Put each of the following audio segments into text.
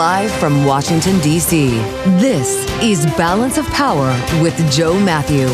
Live from Washington, D.C., this is Balance of Power with Joe Mathieu.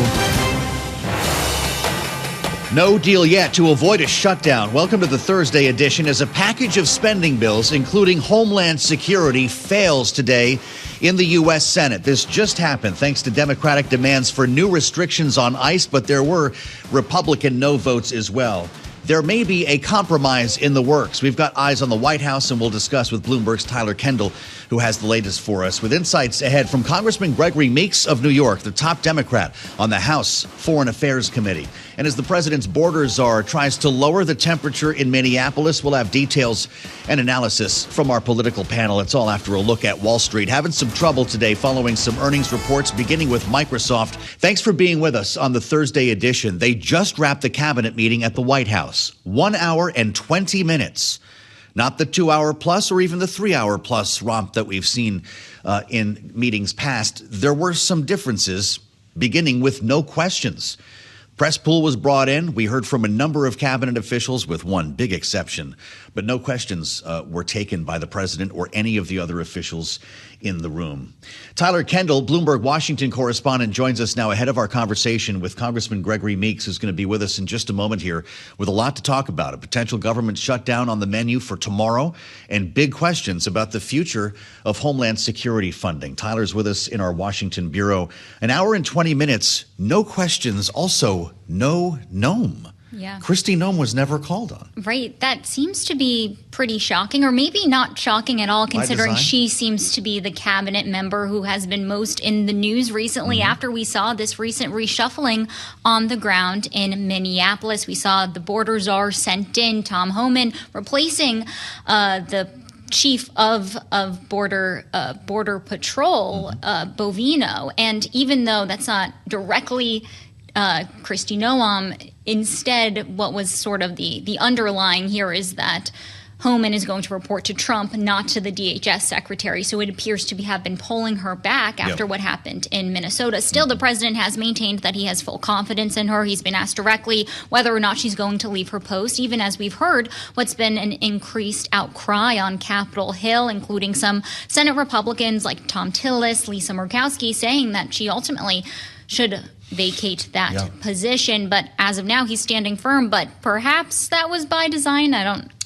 No deal yet to avoid a shutdown. Welcome to the Thursday edition as a package of spending bills, including Homeland Security, fails today in the U.S. Senate. This just happened thanks to Democratic demands for new restrictions on ICE, but there were Republican no votes as well. There may be a compromise in the works. We've got eyes on the White House, and we'll discuss with Bloomberg's Tyler Kendall, who has the latest for us, with insights ahead from Congressman Gregory Meeks of New York, the top Democrat on the House Foreign Affairs Committee. And as the president's border czar tries to lower the temperature in Minneapolis, we'll have details and analysis from our political panel. It's all after a look at Wall Street. Having some trouble today following some earnings reports, beginning with Microsoft. Thanks for being with us on the Thursday edition. They just wrapped the cabinet meeting at the White House. 1 hour and 20 minutes. Not the 2 hour plus or even the 3 hour plus romp that we've seen in meetings past. There were some differences, beginning with no questions. Press pool was brought in. We heard from a number of cabinet officials, with one big exception, but no questions were taken by the president or any of the other officials in the room. Tyler Kendall, Bloomberg Washington correspondent, joins us now ahead of our conversation with Congressman Gregory Meeks, who's going to be with us in just a moment here with a lot to talk about. A potential government shutdown on the menu for tomorrow and big questions about the future of Homeland Security funding. Tyler's with us in our Washington bureau. An hour and 20 minutes, no questions, also no Nome. Yeah. Kristi Noem was never called on. Right. That seems to be pretty shocking, or maybe not shocking at all, considering she seems to be the cabinet member who has been most in the news recently after we saw this recent reshuffling on the ground in Minneapolis. We saw the border czar sent in, Tom Homan, replacing the chief of border patrol, Bovino. And even though that's not directly Kristi Noem, instead, what was sort of the underlying here is that Homan is going to report to Trump, not to the DHS secretary. So it appears to have been pulling her back after what happened in Minnesota. Still, the president has maintained that he has full confidence in her. He's been asked directly whether or not she's going to leave her post, even as we've heard what's been an increased outcry on Capitol Hill, including some Senate Republicans like Tom Tillis, Lisa Murkowski, saying that she ultimately should vacate that position. But as of now, he's standing firm. But perhaps that was by design.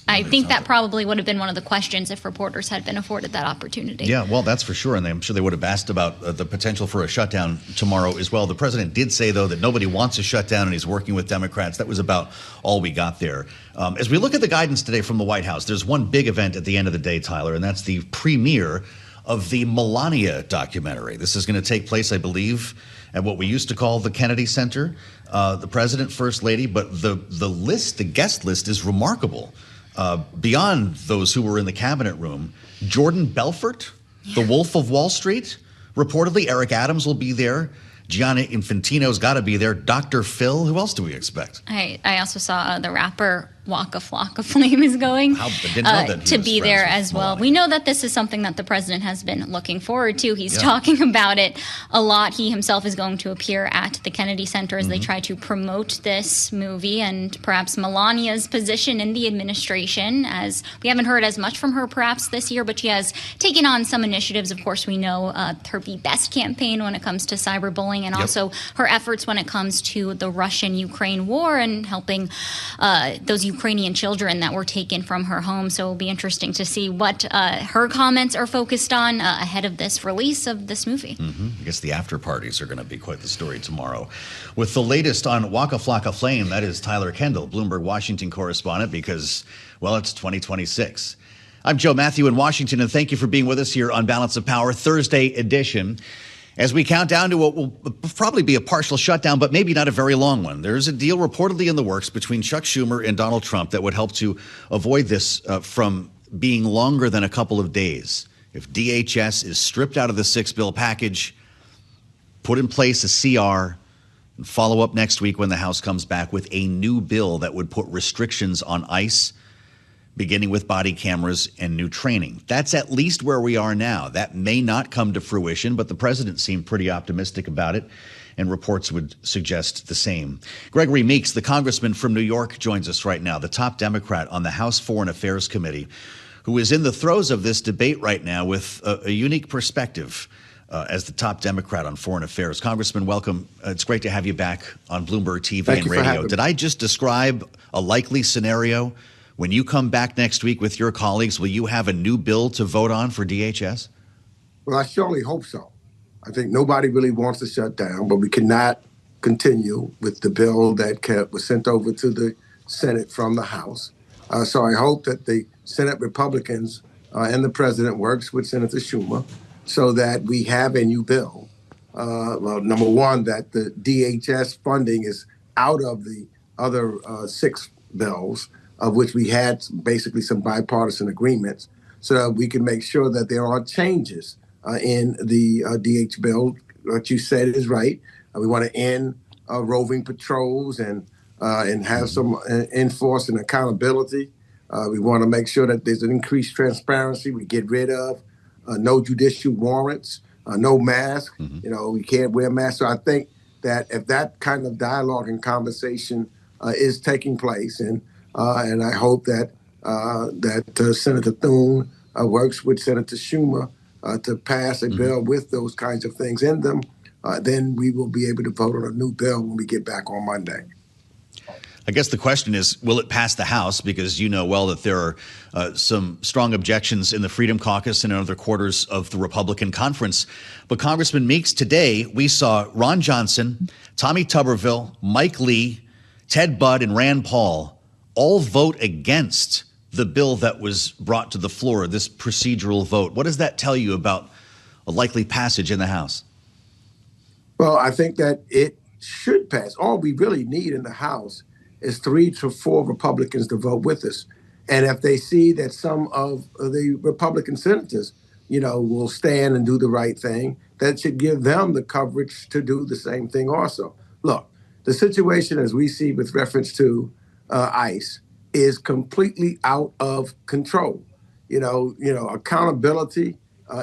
I think that probably would have been one of the questions if reporters had been afforded that opportunity. Yeah, well, that's for sure. And I'm sure they would have asked about the potential for a shutdown tomorrow as well. The president did say, though, that nobody wants a shutdown and he's working with Democrats. That was about all we got there. As we look at the guidance today from the White House, there's one big event at the end of the day, Tyler, and that's the premiere of the Melania documentary. This is going to take place, I believe, at what we used to call the Kennedy Center. The president, first lady, but the guest list is remarkable. Beyond those who were in the cabinet room, Jordan Belfort, the Wolf of Wall Street, reportedly Eric Adams will be there. Gianna Infantino's got to be there. Dr. Phil. Who else do we expect? I also saw the rapper Waka Flocka Flame is going to be there as well. We know that this is something that the president has been looking forward to. He's talking about it a lot. He himself is going to appear at the Kennedy Center as they try to promote this movie and perhaps Melania's position in the administration, as we haven't heard as much from her perhaps this year, but she has taken on some initiatives. Of course, we know her Be Best campaign when it comes to cyberbullying, and also her efforts when it comes to the Russian-Ukraine war and helping those Ukrainian children that were taken from her home. So it'll be interesting to see what her comments are focused on ahead of this release of this movie. I guess the after parties are going to be quite the story tomorrow. With the latest on Waka Flocka Flame, that is Tyler Kendall, Bloomberg Washington correspondent, because, well, it's 2026. I'm Joe Mathieu in Washington, and thank you for being with us here on Balance of Power, Thursday edition. As we count down to what will probably be a partial shutdown, but maybe not a very long one. There's a deal reportedly in the works between Chuck Schumer and Donald Trump that would help to avoid this from being longer than a couple of days. If DHS is stripped out of the 6-bill package, put in place a CR, and follow up next week when the House comes back with a new bill that would put restrictions on ICE, beginning with body cameras and new training. That's at least where we are now. That may not come to fruition, but the president seemed pretty optimistic about it, and reports would suggest the same. Gregory Meeks, the congressman from New York, joins us right now, the top Democrat on the House Foreign Affairs Committee, who is in the throes of this debate right now with a unique perspective as the top Democrat on foreign affairs. Congressman, welcome. It's great to have you back on Bloomberg TV and radio. Did I just describe a likely scenario? When you come back next week with your colleagues, will you have a new bill to vote on for DHS? Well, I surely hope so. I think nobody really wants to shut down, but we cannot continue with the bill that was sent over to the Senate from the House. So I hope that the Senate Republicans and the president works with Senator Schumer so that we have a new bill. Well, number one, that the DHS funding is out of the other 6 bills, of which we had basically some bipartisan agreements, so that we can make sure that there are changes in the DH bill. What you said is right. We want to end roving patrols and have some enforce and accountability. We want to make sure that there's an increased transparency. We get rid of no judicial warrants, no mask. We can't wear masks. So I think that if that kind of dialogue and conversation is taking place, and I hope that Senator Thune works with Senator Schumer to pass a bill with those kinds of things in them, then we will be able to vote on a new bill when we get back on Monday. I guess the question is, will it pass the House? Because you know well that there are some strong objections in the Freedom Caucus and in other quarters of the Republican conference. But Congressman Meeks, today we saw Ron Johnson, Tommy Tuberville, Mike Lee, Ted Budd, and Rand Paul all vote against the bill that was brought to the floor, this procedural vote. What does that tell you about a likely passage in the House? Well, I think that it should pass. All we really need in the House is 3 to 4 Republicans to vote with us. And if they see that some of the Republican senators, will stand and do the right thing, that should give them the coverage to do the same thing also. Look, the situation as we see with reference to ICE is completely out of control. Accountability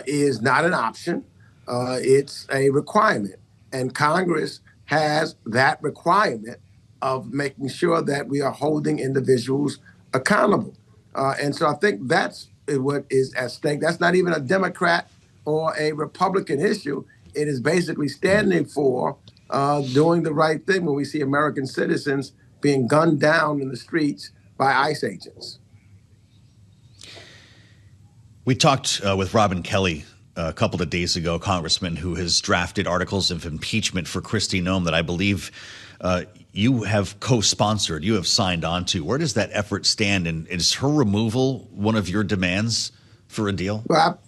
is not an option. It's a requirement. And Congress has that requirement of making sure that we are holding individuals accountable. And so I think that's what is at stake. That's not even a Democrat or a Republican issue. It is basically standing for doing the right thing when we see American citizens being gunned down in the streets by ICE agents. We talked with Robin Kelly a couple of days ago, Congressman, who has drafted articles of impeachment for Kristi Noem that I believe you have co-sponsored, you have signed on to. Where does that effort stand? And is her removal one of your demands for a deal? Well,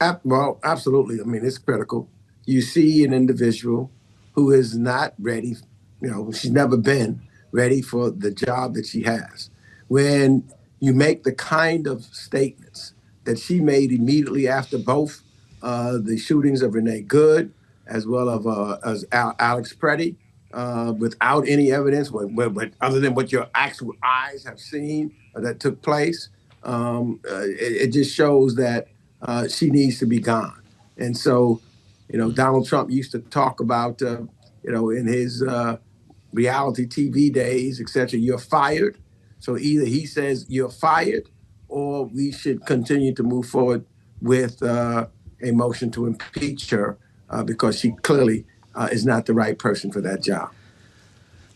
absolutely. I mean, it's critical. You see an individual who is not ready, she's never been ready for the job that she has. When you make the kind of statements that she made immediately after both the shootings of Renee Good as well as Alex Preddy, without any evidence, other than what your actual eyes have seen that took place, it just shows that she needs to be gone. And so, Donald Trump used to talk about, in his reality TV days, et cetera, you're fired. So either he says you're fired or we should continue to move forward with a motion to impeach her because she clearly is not the right person for that job.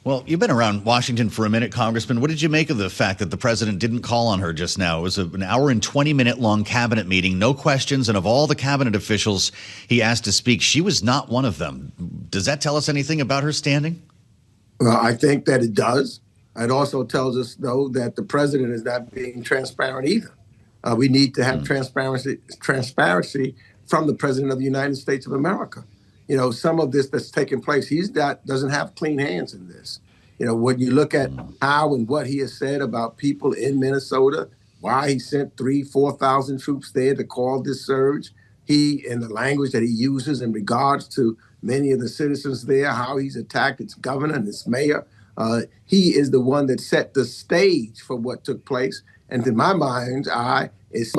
Well, you've been around Washington for a minute, Congressman. What did you make of the fact that the president didn't call on her just now? It was an hour and 20-minute long cabinet meeting, no questions. And of all the cabinet officials he asked to speak, she was not one of them. Does that tell us anything about her standing? Well, I think that it does. It also tells us, though, that the president is not being transparent either. We need to have transparency from the president of the United States of America. Some of this that's taking place, doesn't have clean hands in this. When you look at how and what he has said about people in Minnesota, why he sent 3,000-4,000 troops there to call this surge, in the language that he uses in regards to many of the citizens there, how he's attacked its governor and its mayor. He is the one that set the stage for what took place. And to my mind's eye, is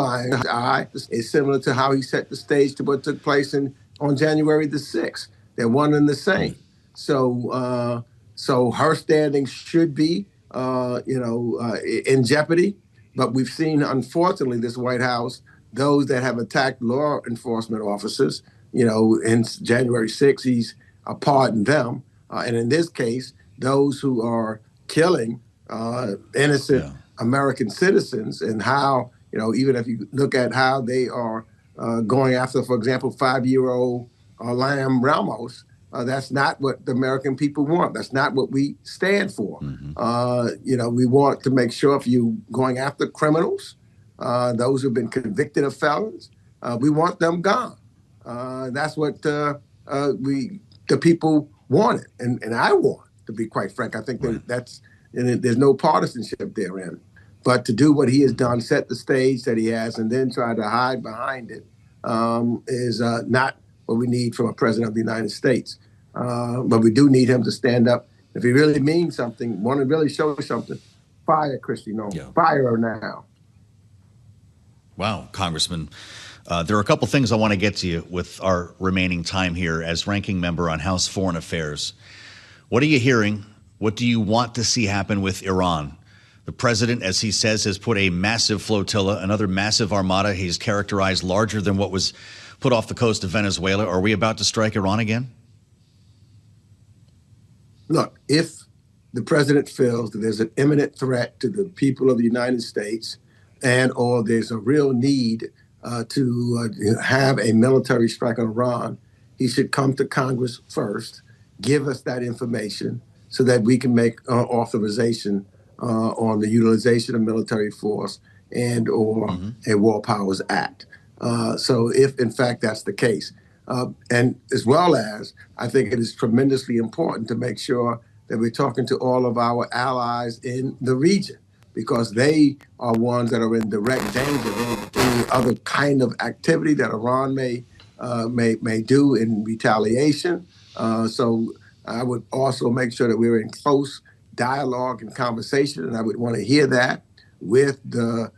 similar to how he set the stage to what took place on January the 6th. They're one and the same. So her standing should be, in jeopardy. But we've seen, unfortunately, this White House, those that have attacked law enforcement officers, in January 6th, he's pardoned them. And in this case, those who are killing innocent American citizens, and how, even if you look at how they are going after, for example, 5-year-old Lamb Ramos, that's not what the American people want. That's not what we stand for. We want to make sure if you're going after criminals, those who've been convicted of felons, we want them gone. That's what the people wanted, and I want, to be quite frank. I think there's no partisanship therein. But to do what he has done, set the stage that he has, and then try to hide behind it is not what we need from a president of the United States. But we do need him to stand up. If he really means something, want to really show something, fire Kristi Noem. Fire her now. Wow, Congressman. There are a couple things I want to get to you with our remaining time here as ranking member on House Foreign Affairs. What are you hearing? What do you want to see happen with Iran? The president, as he says, has put a massive flotilla, another massive armada he's characterized larger than what was put off the coast of Venezuela. Are we about to strike Iran again? Look, if the president feels that there's an imminent threat to the people of the United States or there's a real need to have a military strike on Iran, he should come to Congress first, give us that information so that we can make authorization on the utilization of military force or a War Powers Act. So if, in fact, that's the case. And as well as, I think it is tremendously important to make sure that we're talking to all of our allies in the region, because they are ones that are in direct danger of any other kind of activity that Iran may do in retaliation. So I would also make sure that we're in close dialogue and conversation, and I would want to hear that with the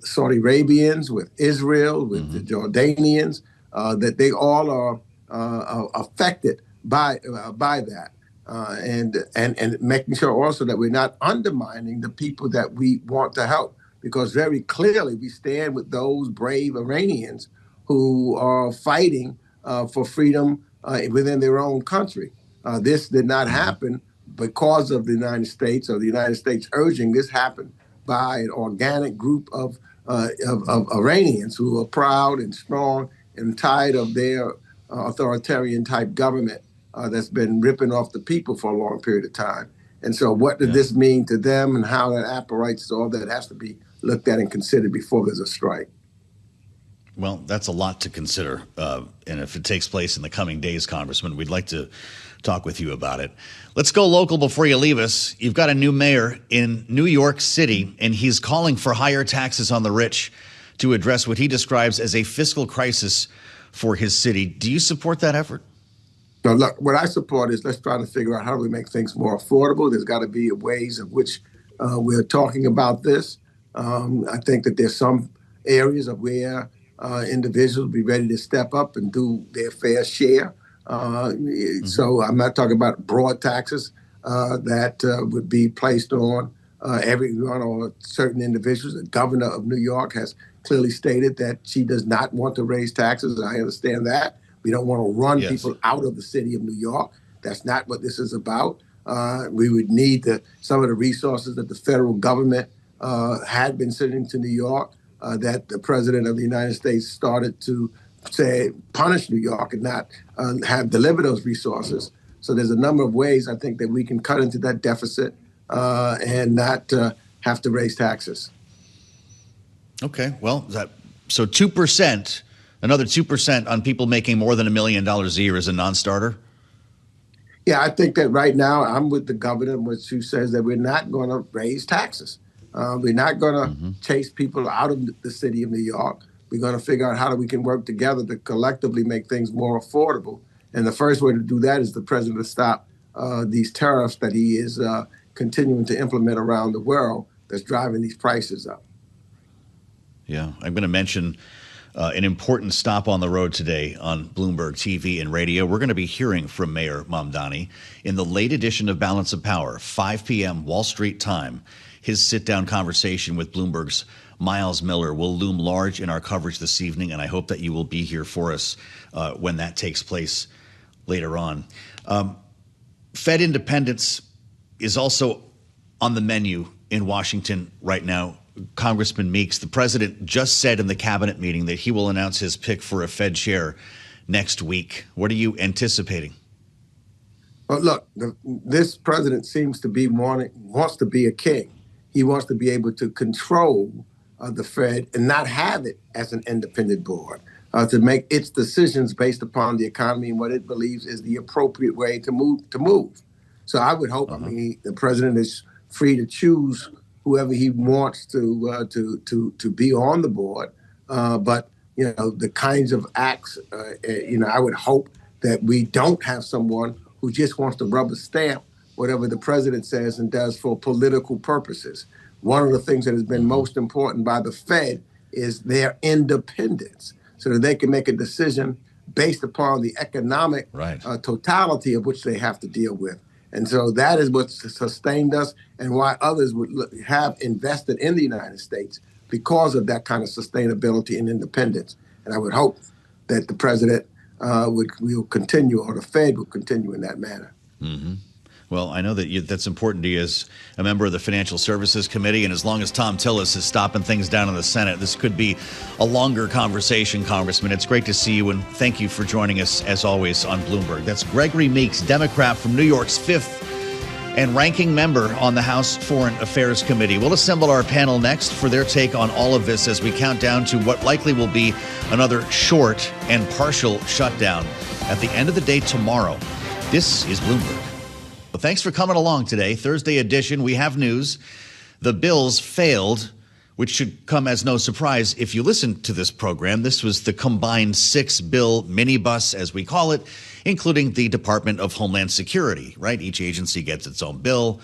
Saudi Arabians, with Israel, with the Jordanians, that they all are affected by that, and making sure also that we're not undermining the people that we want to help, because very clearly we stand with those brave Iranians who are fighting for freedom within their own country. This did not happen because of the United States or the United States urging. This happened by an organic group of Iranians who are proud and strong and tired of their authoritarian type government that's been ripping off the people for a long period of time. And so what does this mean to them, and how that apparatus, all that has to be looked at and considered before there's a strike? Well, that's a lot to consider. And if it takes place in the coming days, Congressman, we'd like to talk with you about it. Let's go local before you leave us. You've got a new mayor in New York City, and he's calling for higher taxes on the rich to address what he describes as a fiscal crisis for his city. Do you support that effort? No, look, what I support is let's try to figure out how do we make things more affordable. There's got to be ways of which we're talking about this. I think that there's some areas of where individuals be ready to step up and do their fair share. So I'm not talking about broad taxes that would be placed on everyone or certain individuals. The governor of New York has clearly stated that she does not want to raise taxes. I understand that. We don't want to run people out of the city of New York. That's not what this is about. We would need some of the resources that the federal government had been sending to New York, that the president of the United States started to punish New York and not have delivered those resources. So there's a number of ways I think that we can cut into that deficit and not have to raise taxes. Okay, well, so 2%, another 2% on people making more than $1 million a year is a non-starter? Yeah, I think that right now I'm with the governor, who says that we're not going to raise taxes. We're not going to chase people out of the city of New York. We're going to figure out how we can work together to collectively make things more affordable. And the first way to do that is the president to stop these tariffs that he is continuing to implement around the world that's driving these prices up. Yeah, I'm going to mention an important stop on the road today on Bloomberg TV and radio. We're going to be hearing from Mayor Mamdani in the late edition of Balance of Power, 5 p.m. Wall Street time. his sit-down conversation with Bloomberg's Miles Miller will loom large in our coverage this evening, and I hope that you will be here for us when that takes place later on. Fed independence is also on the menu in Washington right now. Congressman Meeks, the president just said in the cabinet meeting that he will announce his pick for a Fed chair next week. What are you anticipating? Well, look, this president seems to be wants to be a king. He wants to be able to control the Fed and not have it as an independent board, to make its decisions based upon the economy and what it believes is the appropriate way to move. So I would hope, I mean, the president is free to choose whoever he wants to be on the board. But, you know, the kinds of acts, I would hope that we don't have someone who just wants to rubber stamp whatever the president says and does for political purposes. One of the things that has been most important by the Fed is their independence, so that they can make a decision based upon the economic totality of which they have to deal with. And so that is what sustained us and why others would have invested in the United States, because of that kind of sustainability and independence. And I would hope that the president will continue, or the Fed will continue in that manner. Mm-hmm. Well, I know that that's important to you as a member of the Financial Services Committee, and as long as Tom Tillis is stopping things down in the Senate, this could be a longer conversation, Congressman. It's great to see you, and thank you for joining us, as always, on Bloomberg. That's Gregory Meeks, Democrat from New York's 5th and ranking member on the House Foreign Affairs Committee. We'll assemble our panel next for their take on all of this as we count down to what likely will be another short and partial shutdown at the end of the day tomorrow. This is Bloomberg. Well, thanks for coming along today. Thursday edition, we have news. The bills failed, which should come as no surprise if you listen to this program. This was the combined 6-bill minibus, as we call it, including the Department of Homeland Security, right? Each agency gets its own bill.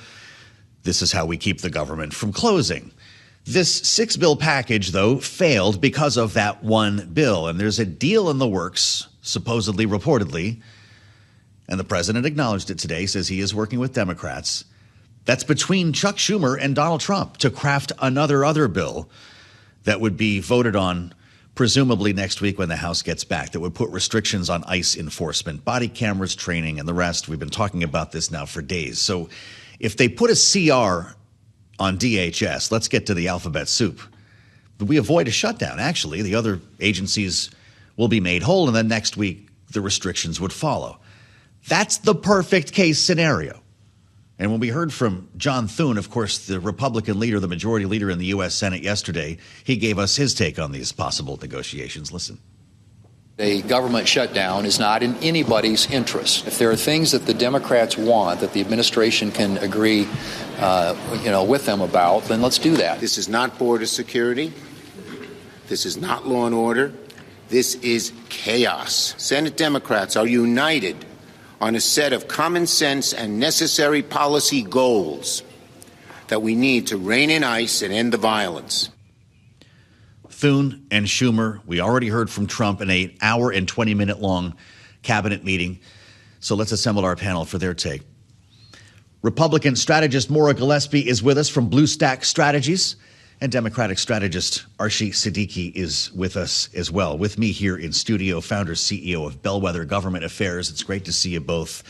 This is how we keep the government from closing. This 6-bill package, though, failed because of that one bill. And there's a deal in the works, supposedly, reportedly, and the president acknowledged it today, says he is working with Democrats. That's between Chuck Schumer and Donald Trump to craft another bill that would be voted on presumably next week when the House gets back, that would put restrictions on ICE enforcement, body cameras, training, and the rest. We've been talking about this now for days. So if they put a CR on DHS, let's get to the alphabet soup. We avoid a shutdown, actually. The other agencies will be made whole, and then next week the restrictions would follow. That's the perfect case scenario. And when we heard from John Thune, of course, the Republican leader, the majority leader in the U.S. Senate yesterday, he gave us his take on these possible negotiations. Listen. A government shutdown is not in anybody's interest. If there are things that the Democrats want that the administration can agree, with them about, then let's do that. This is not border security. This is not law and order. This is chaos. Senate Democrats are united on a set of common sense and necessary policy goals that we need to rein in ICE and end the violence. Thune and Schumer, we already heard from Trump in an 1 hour and 20-minute long cabinet meeting. So let's assemble our panel for their take. Republican strategist Maura Gillespie is with us from Bluestack Strategies, and Democratic strategist Arshi Siddiqui is with us as well. With me here in studio, founder, CEO of Bellwether Government Affairs. It's great to see you both.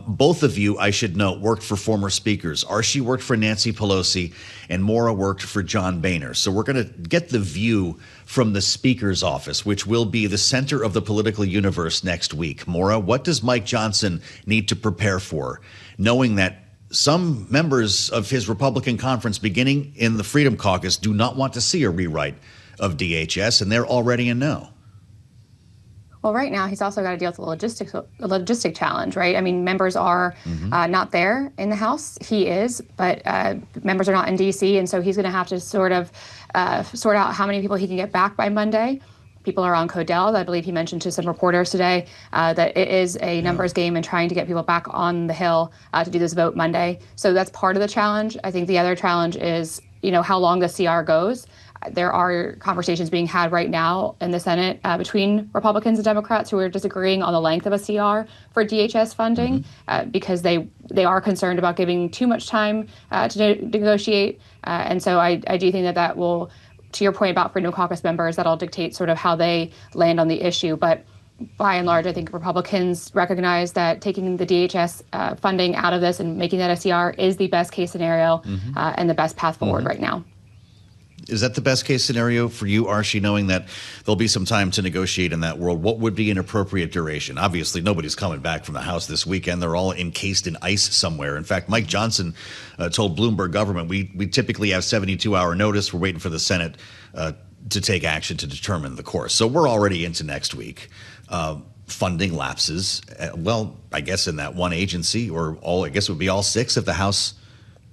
Both of you, I should note, worked for former speakers. Arshi worked for Nancy Pelosi, and Maura worked for John Boehner. So we're going to get the view from the Speaker's office, which will be the center of the political universe next week. Maura, what does Mike Johnson need to prepare for, knowing that some members of his Republican conference, beginning in the Freedom Caucus, do not want to see a rewrite of DHS, and they're already in no? Well, right now, he's also got to deal with a logistic challenge, right? I mean, members are not there in the House. He is, but members are not in D.C., and so he's going to have to sort out how many people he can get back by Monday. People are on Codell. I believe he mentioned to some reporters today that it is a numbers game and trying to get people back on the Hill to do this vote Monday. So that's part of the challenge. I think the other challenge is, how long the CR goes. there are conversations being had right now in the Senate between Republicans and Democrats who are disagreeing on the length of a CR for DHS funding because they are concerned about giving too much time to negotiate. And so I do think that will, to your point about Freedom Caucus members, that'll dictate sort of how they land on the issue. But by and large, I think Republicans recognize that taking the DHS funding out of this and making that a CR is the best case scenario and the best path forward right now. Is that the best case scenario for you, Arshi, knowing that there'll be some time to negotiate in that world? What would be an appropriate duration? Obviously, nobody's coming back from the House this weekend. They're all encased in ice somewhere. In fact, Mike Johnson told Bloomberg Government, we typically have 72-hour notice. We're waiting for the Senate to take action to determine the course. So we're already into next week. Funding lapses. Well, I guess in that one agency, or all, I guess it would be all six if the House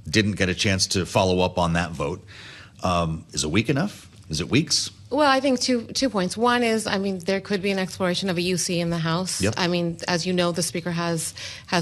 didn't get a chance to follow up on that vote. Is a week enough? Is it weeks? Well, I think two points. One is, I mean, there could be an exploration of a UC in the House. Yep. I mean, as you know, the Speaker has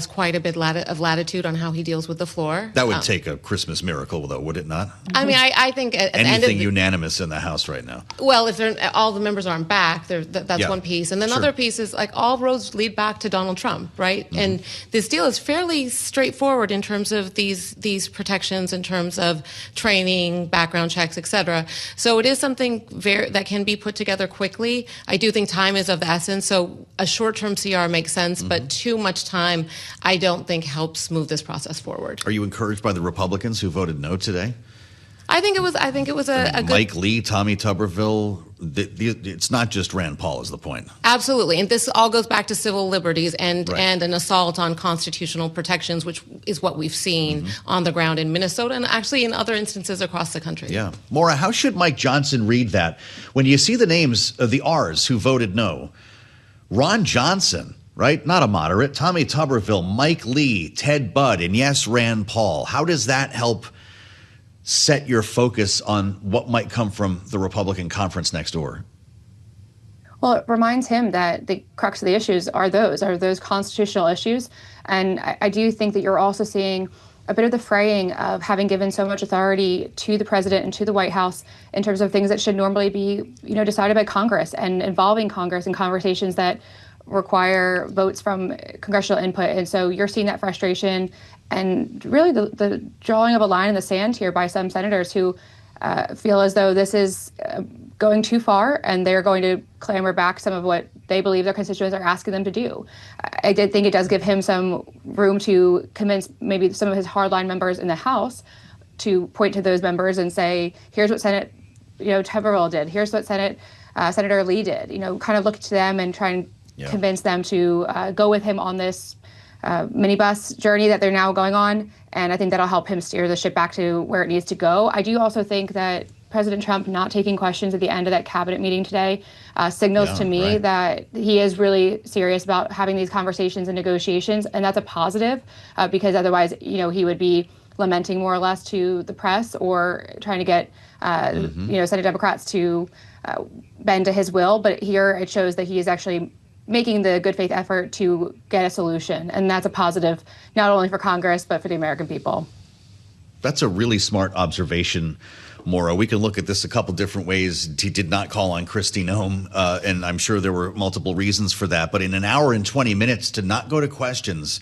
quite a bit of latitude on how he deals with the floor. That would take a Christmas miracle, though, would it not? I mean, I think at the end of anything unanimous in the House right now. Well, if all the members aren't back, that's one piece. And then other piece is, like, all roads lead back to Donald Trump, right? And this deal is fairly straightforward in terms of these protections, in terms of training, background checks, et cetera. So it is something that can be put together quickly. I do think time is of the essence, so a short-term CR makes sense, but too much time I don't think helps move this process forward. Are you encouraged by the Republicans who voted no today? I think it was a good... Mike Lee, Tommy Tuberville, it's not just Rand Paul is the point. Absolutely. And this all goes back to civil liberties and an assault on constitutional protections, which is what we've seen on the ground in Minnesota and actually in other instances across the country. Yeah. Maura, how should Mike Johnson read that? When you see the names of the R's who voted no, Ron Johnson, right? Not a moderate, Tommy Tuberville, Mike Lee, Ted Budd, and yes, Rand Paul. How does that help set your focus on what might come from the Republican conference next door? Well, it reminds him that the crux of the issues are those constitutional issues. And I do think that you're also seeing a bit of the fraying of having given so much authority to the president and to the White House in terms of things that should normally be, decided by Congress and involving Congress in conversations that require votes from congressional input. And so you're seeing that frustration and really the drawing of a line in the sand here by some senators who feel as though this is going too far and they're going to clamor back some of what they believe their constituents are asking them to do. I did think it does give him some room to convince maybe some of his hardline members in the House to point to those members and say, here's what Senate, Tuberville did. Here's what Senator Lee did. Kind of look to them and try and convince them to go with him on this minibus journey that they're now going on. And I think that'll help him steer the ship back to where it needs to go. I do also think that President Trump not taking questions at the end of that cabinet meeting today signals to me that he is really serious about having these conversations and negotiations. And that's a positive because otherwise, he would be lamenting more or less to the press or trying to get, Senate Democrats to bend to his will. But here it shows that he is actually making the good faith effort to get a solution. And that's a positive, not only for Congress, but for the American people. That's a really smart observation, Maura. We can look at this a couple different ways. He did not call on Kristi Noem, and I'm sure there were multiple reasons for that. But in an hour and 20 minutes to not go to questions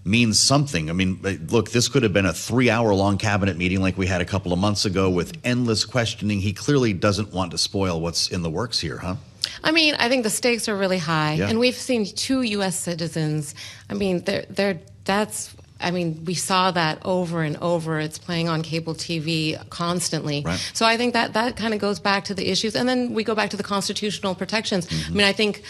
means something. I mean, look, this could have been a 3-hour-long cabinet meeting like we had a couple of months ago with endless questioning. He clearly doesn't want to spoil what's in the works here, huh? I mean, I think the stakes are really high, and we've seen 2 U.S. citizens. I mean, we saw that over and over. It's playing on cable TV constantly. Right. So I think that kind of goes back to the issues, and then we go back to the constitutional protections. I mean, I think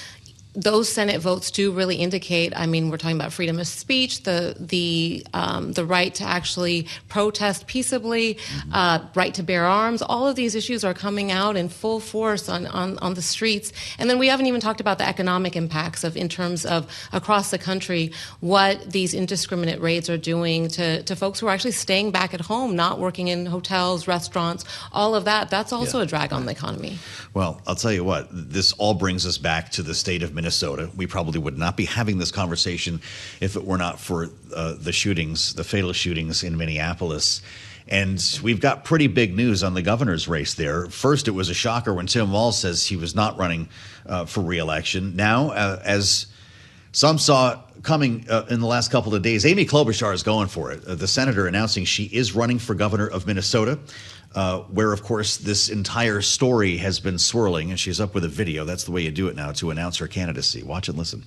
those Senate votes do really indicate. I mean, we're talking about freedom of speech, the right to actually protest peaceably, right to bear arms. All of these issues are coming out in full force on the streets. And then we haven't even talked about the economic impacts in terms of across the country what these indiscriminate raids are doing to folks who are actually staying back at home, not working in hotels, restaurants, all of that. That's also a drag on the economy. Well, I'll tell you what, this all brings us back to the state of Minnesota. We probably would not be having this conversation if it were not for the fatal shootings in Minneapolis. And we've got pretty big news on the governor's race there. First, it was a shocker when Tim Walz says he was not running for re-election. Now, as some saw coming in the last couple of days, Amy Klobuchar is going for it. The senator announcing she is running for governor of Minnesota, where, of course, this entire story has been swirling. And she's up with a video. That's the way you do it now to announce her candidacy. Watch and listen.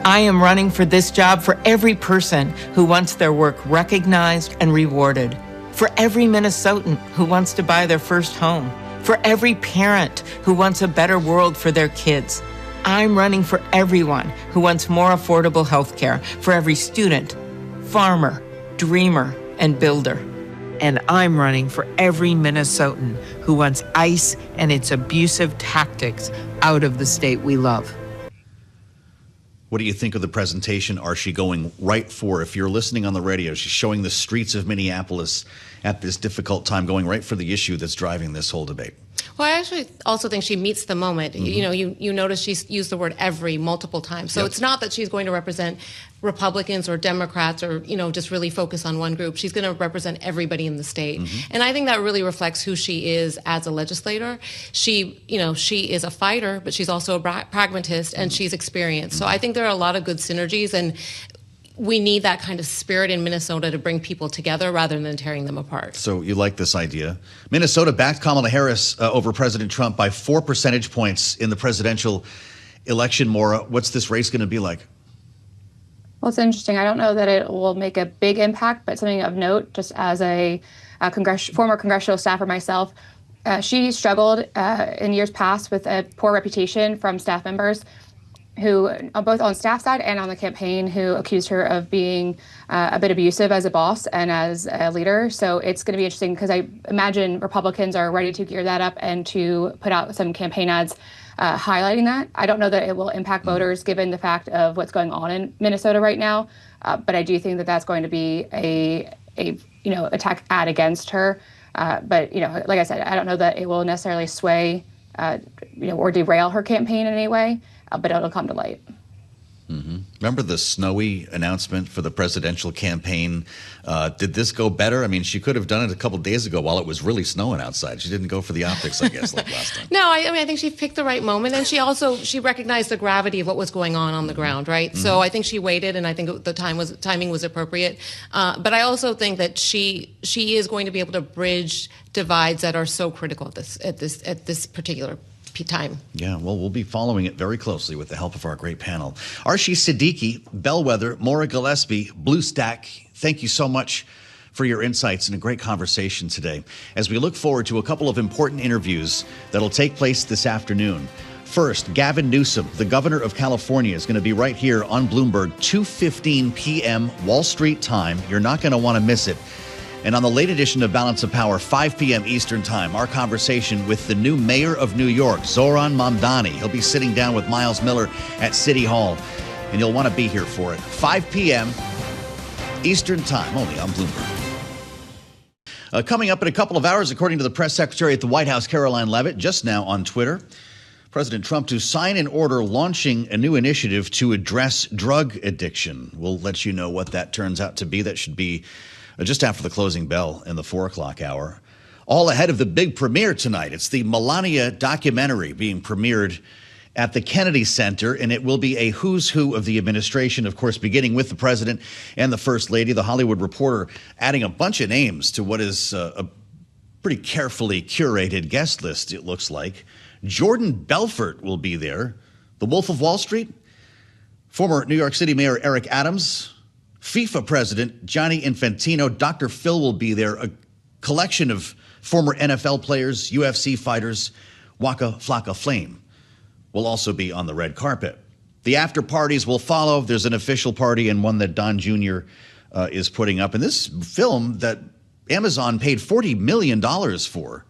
I am running for this job for every person who wants their work recognized and rewarded. For every Minnesotan who wants to buy their first home. For every parent who wants a better world for their kids. I'm running for everyone who wants more affordable health care. For every student, farmer, dreamer, and builder. And I'm running for every Minnesotan who wants ICE and its abusive tactics out of the state we love. What do you think of the presentation, Arshi, going right for, if you're listening on the radio, she's showing the streets of Minneapolis at this difficult time, going right for the issue that's driving this whole debate? Well, I actually also think she meets the moment. Mm-hmm. You know, you notice she's used the word every multiple times. So It's not that she's going to represent Republicans or Democrats or, just really focus on one group. She's going to represent everybody in the state. Mm-hmm. And I think that really reflects who she is as a legislator. She is a fighter, but she's also a pragmatist, and she's experienced. So I think there are a lot of good synergies, and we need that kind of spirit in Minnesota to bring people together rather than tearing them apart. So you like this idea. Minnesota backed Kamala Harris over President Trump by 4 percentage points in the presidential election. Maura, what's this race going to be like? Well, it's interesting. I don't know that it will make a big impact, but something of note, just as a former congressional staffer myself, she struggled in years past with a poor reputation from staff members who, both on staff side and on the campaign, who accused her of being a bit abusive as a boss and as a leader. So it's going to be interesting because I imagine Republicans are ready to gear that up and to put out some campaign ads highlighting that. I don't know that it will impact voters given the fact of what's going on in Minnesota right now, but I do think that that's going to be a attack ad against her. But like I said, I don't know that it will necessarily sway or derail her campaign in any way. But it'll come to light. Mm-hmm. Remember the snowy announcement for the presidential campaign? Did this go better? I mean, she could have done it a couple days ago while it was really snowing outside. She didn't go for the optics, I guess, like last time. No, I think she picked the right moment, and she recognized the gravity of what was going on the ground, right? Mm-hmm. So I think she waited, and I think the timing was appropriate. But I also think that she is going to be able to bridge divides that are so critical at this particular time. Yeah, well, we'll be following it very closely with the help of our great panel. Arshi, Siddiqui, Bellwether, Maura, Gillespie, Bluestack, thank you so much for your insights and a great conversation today as we look forward to a couple of important interviews that'll take place this afternoon. First, Gavin Newsom, the governor of California, is going to be right here on Bloomberg, 2:15 p.m. Wall Street time. You're not going to want to miss it. And on the late edition of Balance of Power, 5 p.m. Eastern Time, our conversation with the new mayor of New York, Zoran Mamdani. He'll be sitting down with Miles Miller at City Hall, and you'll want to be here for it. 5 p.m. Eastern Time, only on Bloomberg. Coming up in a couple of hours, according to the press secretary at the White House, Caroline Leavitt, just now on Twitter, President Trump to sign an order launching a new initiative to address drug addiction. We'll let you know what that turns out to be. That should be just after the closing bell in the 4 o'clock hour. All ahead of the big premiere tonight. It's the Melania documentary being premiered at the Kennedy Center, and it will be a who's who of the administration, of course, beginning with the president and the first lady. The Hollywood Reporter adding a bunch of names to what is a pretty carefully curated guest list, it looks like. Jordan Belfort will be there. The Wolf of Wall Street, former New York City Mayor Eric Adams, FIFA President Gianni Infantino, Dr. Phil will be there, a collection of former NFL players, UFC fighters, Waka Flocka Flame will also be on the red carpet. The after parties will follow. There's an official party and one that Don Jr. Is putting up. And this film that Amazon paid $40 million for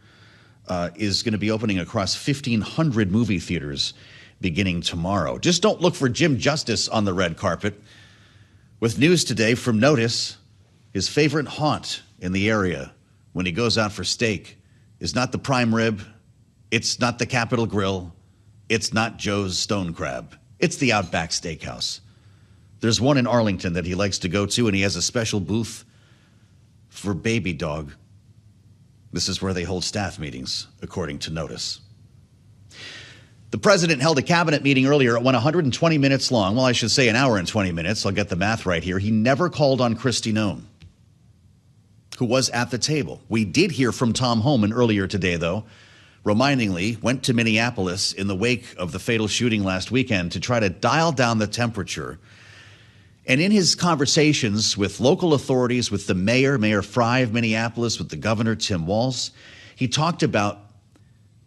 is going to be opening across 1,500 movie theaters beginning tomorrow. Just don't look for Jim Justice on the red carpet. With news today from Notice, his favorite haunt in the area when he goes out for steak is not the prime rib, it's not the Capitol Grill, it's not Joe's Stone Crab, it's the Outback Steakhouse. There's one in Arlington that he likes to go to, and he has a special booth for Baby Dog. This is where they hold staff meetings, according to notice. The president held a cabinet meeting earlier. It went 120 minutes long. Well, I should say an hour and 20 minutes. I'll get the math right here. He never called on Kristi Noem, who was at the table. We did hear from Tom Homan earlier today, though. Remindingly, went to Minneapolis in the wake of the fatal shooting last weekend to try to dial down the temperature. And in his conversations with local authorities, with the Mayor Fry of Minneapolis, with the governor, Tim Walz, he talked about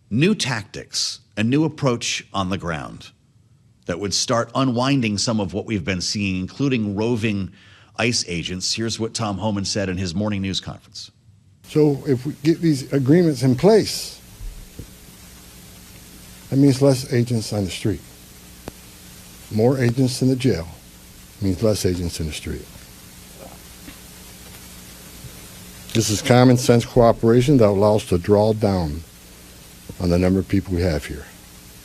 new tactics, a new approach on the ground that would start unwinding some of what we've been seeing, including roving ICE agents. Here's what Tom Homan said in his morning news conference. So if we get these agreements in place, that means less agents on the street. More agents in the jail means less agents in the street. This is common sense cooperation that allows us to draw down on the number of people we have here.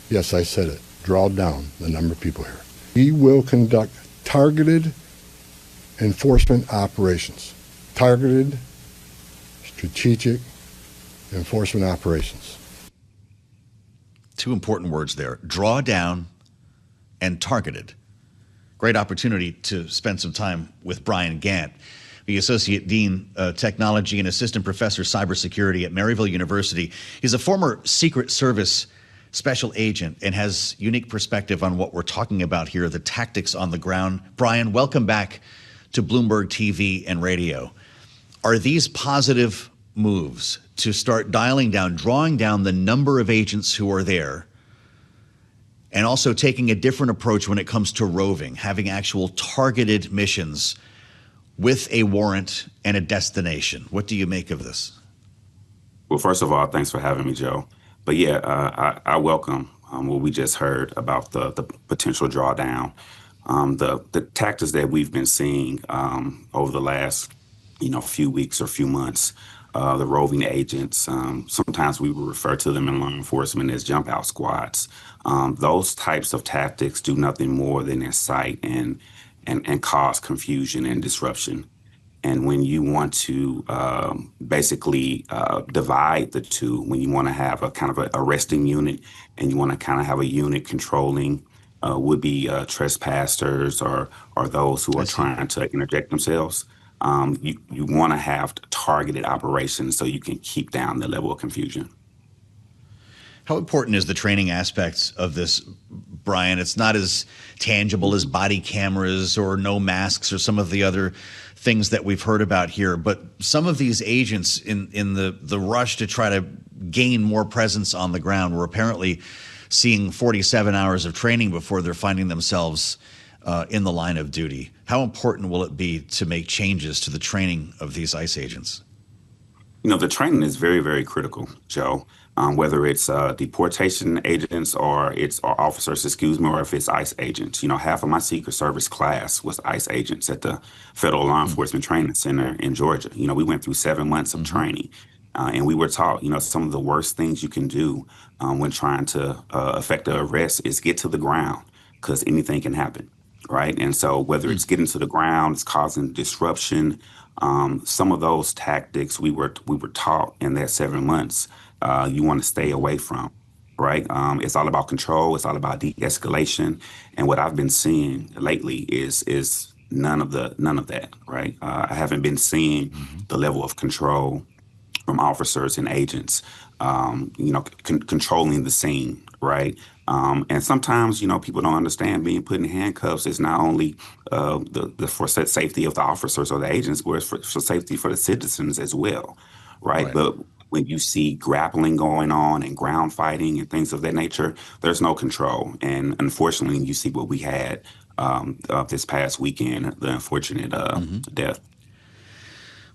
Yes, I said it. Draw down the number of people here. We will conduct targeted enforcement operations. Targeted, strategic enforcement operations. Two important words there. Draw down and targeted. Great opportunity to spend some time with Brian Gant, the Associate Dean of Technology and Assistant Professor Cybersecurity at Maryville University. He's a former Secret Service special agent and has unique perspective on what we're talking about here, the tactics on the ground. Brian, welcome back to Bloomberg TV and radio. Are these positive moves to start dialing down, drawing down the number of agents who are there, and also taking a different approach when it comes to roving, having actual targeted missions with a warrant and a destination? What do you make of this? Well, first of all, thanks for having me, Joe. But yeah, I welcome what we just heard about the potential drawdown. The tactics that we've been seeing over the last few weeks or few months, the roving agents, sometimes we would refer to them in law enforcement as jump out squads. Those types of tactics do nothing more than incite and cause confusion and disruption. And when you want to basically divide the two, when you want to have a kind of a arresting unit and you want to kind of have a unit controlling would-be trespassers or those who are trying to interject themselves, you want to have targeted operations so you can keep down the level of confusion. How important is the training aspects of this, Brian? It's not as tangible as body cameras or no masks or some of the other things that we've heard about here. But some of these agents in the rush to try to gain more presence on the ground were apparently seeing 47 hours of training before they're finding themselves in the line of duty. How important will it be to make changes to the training of these ICE agents? The training is very, very critical, Joe. Whether it's deportation agents or it's officers, or if it's ICE agents. Half of my Secret Service class was ICE agents at the Federal Law Enforcement Training Center in Georgia. We went through 7 months of training, and we were taught, some of the worst things you can do when trying to effect an arrest is get to the ground, because anything can happen, right? And so whether it's getting to the ground, it's causing disruption, some of those tactics we were taught in that 7 months. You want to stay away from, right? It's all about control. It's all about de-escalation. And what I've been seeing lately is none of that, right? I haven't been seeing the level of control from officers and agents, controlling the scene, right? And sometimes, people don't understand being put in handcuffs is not only for safety of the officers or the agents, but it's for safety for the citizens as well, right? But when you see grappling going on and ground fighting and things of that nature, there's no control. And unfortunately, you see what we had this past weekend, the unfortunate death.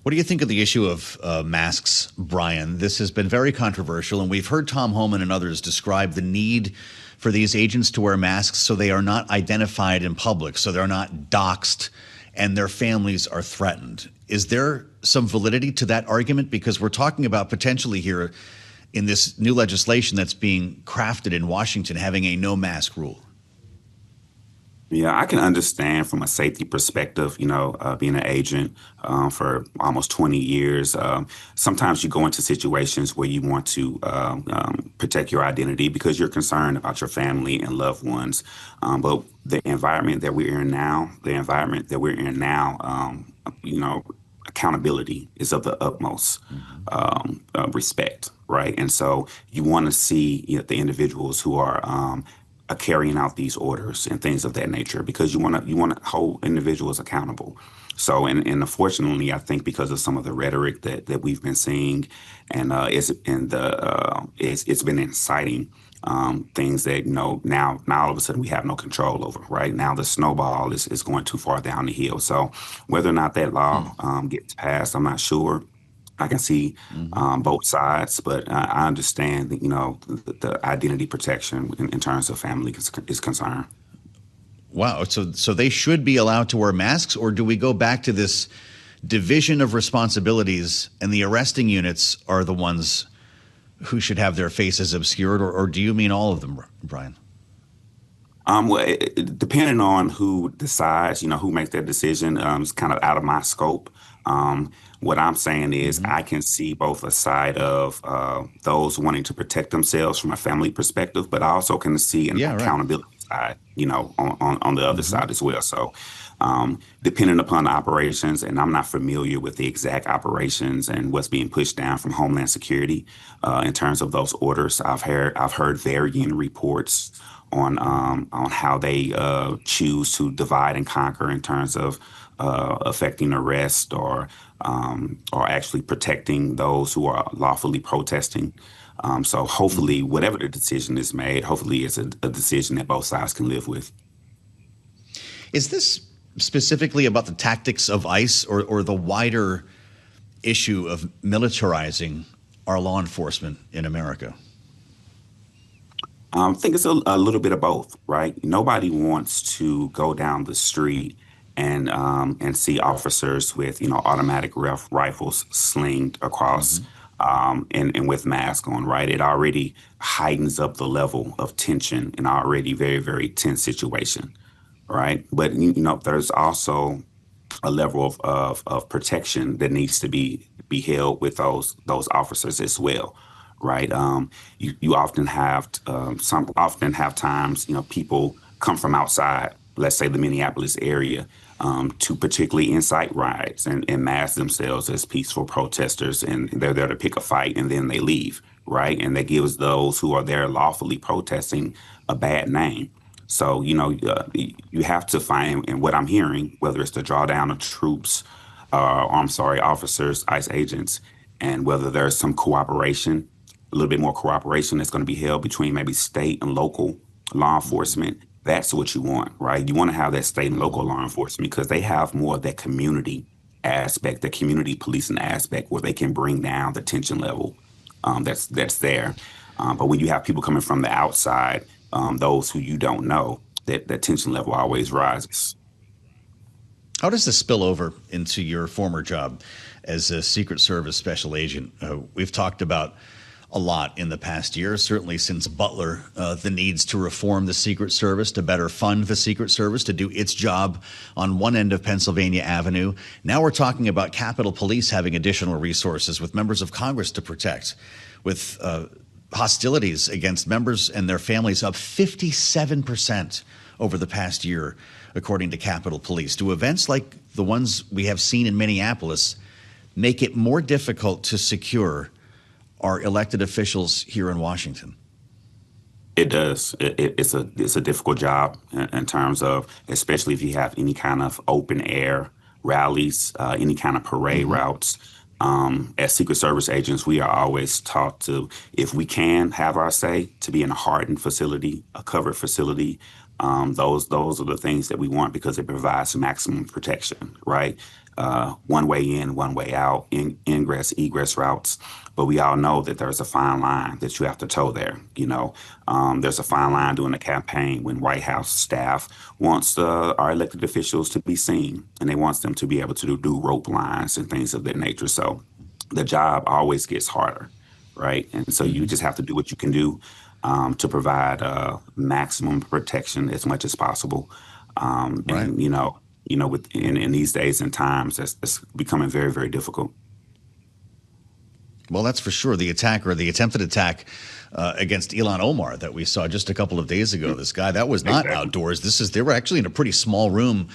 What do you think of the issue of masks, Brian? This has been very controversial, and we've heard Tom Homan and others describe the need for these agents to wear masks so they are not identified in public, so they're not doxxed and their families are threatened. Is there some validity to that argument? Because we're talking about potentially here in this new legislation that's being crafted in Washington having a no mask rule. Yeah, I can understand from a safety perspective, being an agent for almost 20 years. Sometimes you go into situations where you want to protect your identity because you're concerned about your family and loved ones. But the environment that we're in now, accountability is of the utmost respect, right? And so you want to see the individuals who are carrying out these orders and things of that nature because you want to hold individuals accountable. So, and unfortunately, I think because of some of the rhetoric that we've been seeing, and it's been inciting things that now all of a sudden we have no control over. Right now, the snowball is going too far down the hill. So, whether or not that law gets passed, I'm not sure. I can see both sides, but I understand that, the identity protection in terms of family is concerned. Wow. So they should be allowed to wear masks, or do we go back to this division of responsibilities and the arresting units are the ones who should have their faces obscured, or do you mean all of them, Brian? Well, depending on who decides, who makes that decision, it's kind of out of my scope. What I'm saying is I can see both a side of those wanting to protect themselves from a family perspective, but I also can see an accountability side, on the other side as well. So depending upon the operations, and I'm not familiar with the exact operations and what's being pushed down from Homeland Security in terms of those orders. I've heard varying reports on how they choose to divide and conquer in terms of affecting arrest or actually protecting those who are lawfully protesting. So hopefully, whatever the decision is made, hopefully it's a decision that both sides can live with. Is this specifically about the tactics of ICE or the wider issue of militarizing our law enforcement in America? I think it's a little bit of both, right? Nobody wants to go down the street and see officers with automatic rifles slinged across and with masks on, right? It already heightens up the level of tension in an already very, very tense situation, right? But there's also a level of protection that needs to be held with those officers as well. Right. You often have times, people come from outside, let's say the Minneapolis area, to particularly incite riots and mask themselves as peaceful protesters. And they're there to pick a fight and then they leave. Right. And that gives those who are there lawfully protesting a bad name. So, you have to find, and what I'm hearing, whether it's the drawdown of troops, officers, ICE agents, and whether there's some cooperation, a little bit more cooperation that's going to be held between maybe state and local law enforcement. That's what you want, right? You want to have that state and local law enforcement because they have more of that community aspect, the community policing aspect, where they can bring down the tension level that's there. But when you have people coming from the outside, those who you don't know, that tension level always rises. How does this spill over into your former job as a Secret Service special agent? We've talked about a lot in the past year, certainly since Butler, the needs to reform the Secret Service, to better fund the Secret Service, to do its job on one end of Pennsylvania Avenue. Now we're talking about Capitol Police having additional resources with members of Congress to protect, with hostilities against members and their families up 57% over the past year, according to Capitol Police. Do events like the ones we have seen in Minneapolis make it more difficult to secure our elected officials here in Washington? It does. It's a difficult job in terms of, especially if you have any kind of open air rallies, any kind of parade routes. As Secret Service agents, we are always taught to, if we can have our say, to be in a hardened facility, a covered facility. Those are the things that we want because it provides maximum protection, right? One way in, one way out, ingress, egress routes. But we all know that there's a fine line that you have to toe there. There's a fine line during a campaign when White House staff wants our elected officials to be seen, and they want them to be able to do rope lines and things of that nature. So the job always gets harder, right? And so you just have to do what you can do to provide maximum protection as much as possible. And in these days and times, that's becoming very, very difficult. Well, that's for sure. The attempted attack against Ilhan Omar that we saw just a couple of days ago. This guy, that was not outdoors. They were actually in a pretty small room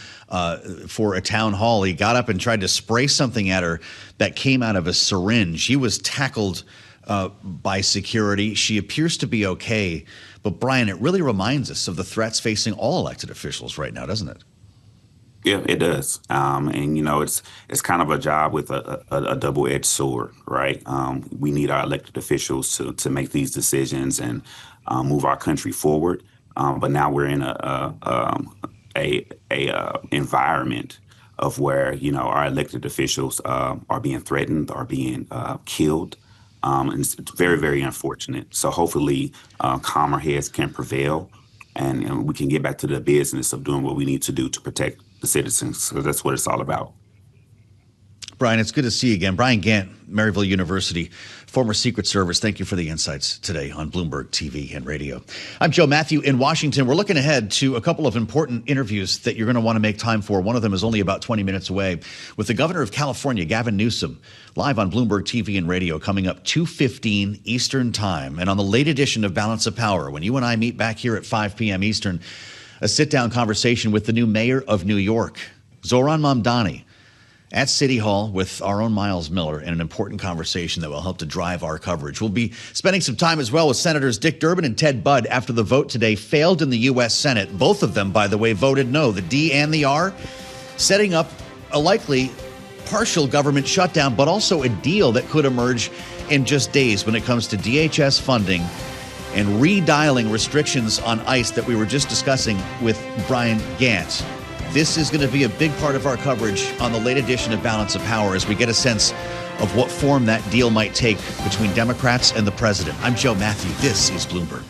for a town hall. He got up and tried to spray something at her that came out of a syringe. She was tackled by security. She appears to be okay. But Brian, it really reminds us of the threats facing all elected officials right now, doesn't it? Yeah, it does. It's kind of a job with a double-edged sword, right? We need our elected officials to make these decisions and move our country forward. But now we're in a environment of where, our elected officials are being threatened, are being killed. And it's very, very unfortunate. So hopefully calmer heads can prevail and we can get back to the business of doing what we need to do to protect the citizens. So that's what it's all about. Brian, it's good to see you again. Brian Gant, Maryville University, former Secret Service. Thank you for the insights today on Bloomberg TV and radio. I'm Joe Mathieu in Washington. We're looking ahead to a couple of important interviews that you're going to want to make time for. One of them is only about 20 minutes away with the governor of California, Gavin Newsom, live on Bloomberg TV and radio coming up 2:15 Eastern time. And on the late edition of Balance of Power, when you and I meet back here at 5 p.m. Eastern, a sit-down conversation with the new mayor of New York, Zohran Mamdani, at City Hall with our own Miles Miller in an important conversation that will help to drive our coverage. We'll be spending some time as well with Senators Dick Durbin and Ted Budd after the vote today failed in the U.S. Senate. Both of them, by the way, voted no, the D and the R, setting up a likely partial government shutdown, but also a deal that could emerge in just days when it comes to DHS funding and redialing restrictions on ICE that we were just discussing with Brian Gant. This is going to be a big part of our coverage on the late edition of Balance of Power as we get a sense of what form that deal might take between Democrats and the president. I'm Joe Mathieu. This is Bloomberg.